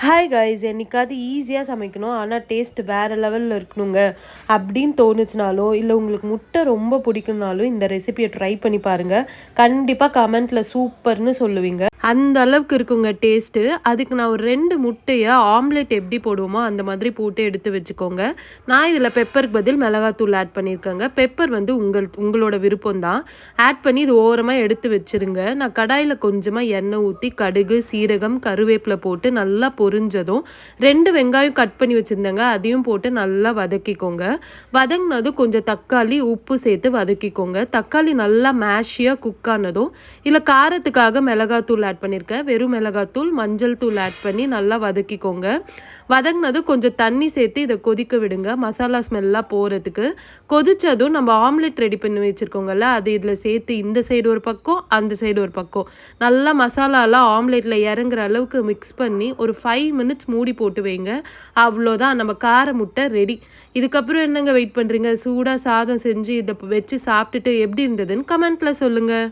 Hi guys, என்னைக்காவது ஈஸியாக சமைக்கணும் ஆனால் டேஸ்ட் வேறு லெவலில் இருக்கணுங்க அப்படின்னு தோணுச்சுனாலோ, இல்லை உங்களுக்கு முட்டை ரொம்ப பிடிக்கும்னாலும் இந்த ரெசிபியை ட்ரை பண்ணி பாருங்கள். கண்டிப்பாக கமெண்ட்டில் சூப்பர்னு சொல்லுவீங்க. அந்த அளவுக்கு இருக்குங்க டேஸ்ட்டு. அதுக்கு நான் ஒரு 2 முட்டையை ஆம்லெட் எப்படி போடுவோமோ அந்த மாதிரி போட்டு எடுத்து வச்சுக்கோங்க. நான் இதில் பெப்பருக்கு பதில் மிளகாத்தூள் ஆட் பண்ணியிருக்கேங்க. பெப்பர் வந்து உங்களோட விருப்பம் தான். ஆட் பண்ணி இது ஓரமாக எடுத்து வச்சுருங்க. நான் கடாயில் கொஞ்சமாக எண்ணெய் ஊற்றி கடுகு, சீரகம், கருவேப்பிலை போட்டு நல்லா பொரிஞ்சதும் 2 வெங்காயம் கட் பண்ணி வச்சுருந்தேங்க. அதையும் போட்டு நல்லா வதக்கிக்கோங்க. வதங்கினதும் கொஞ்சம் தக்காளி, உப்பு சேர்த்து வதக்கிக்கோங்க. தக்காளி நல்லா மேஷியாக குக் ஆனதும் இல்லை காரத்துக்காக மிளகாத்தூள் ஆட் பண்ணியிருக்கேன். வெறும் மிளகாத்தூள், மஞ்சள் தூள் ஆட் பண்ணி நல்லா வதக்கிக்கோங்க. வதங்கினதும் கொஞ்சம் தண்ணி சேர்த்து இதை கொதிக்க விடுங்க, மசாலா ஸ்மெல்லாம் போகிறதுக்கு. கொதித்ததும் நம்ம ஆம்லெட் ரெடி பண்ணி வச்சுருக்கோங்கல்ல, அது இதில் சேர்த்து இந்த சைடு ஒரு பக்கம், அந்த சைடு ஒரு பக்கம் நல்லா மசாலாலாம் ஆம்லெட்டில் இறங்குற அளவுக்கு மிக்ஸ் பண்ணி ஒரு 5 மினிட்ஸ் மூடி போட்டு வைங்க. அவ்வளோதான், நம்ம கார முட்டை ரெடி. இதுக்கப்புறம் என்னங்க வெயிட் பண்ணுறீங்க? சூடாக சாதம் செஞ்சு இதை வச்சு சாப்பிட்டுட்டு எப்படி இருந்ததுன்னு கமெண்ட்டில் சொல்லுங்கள்.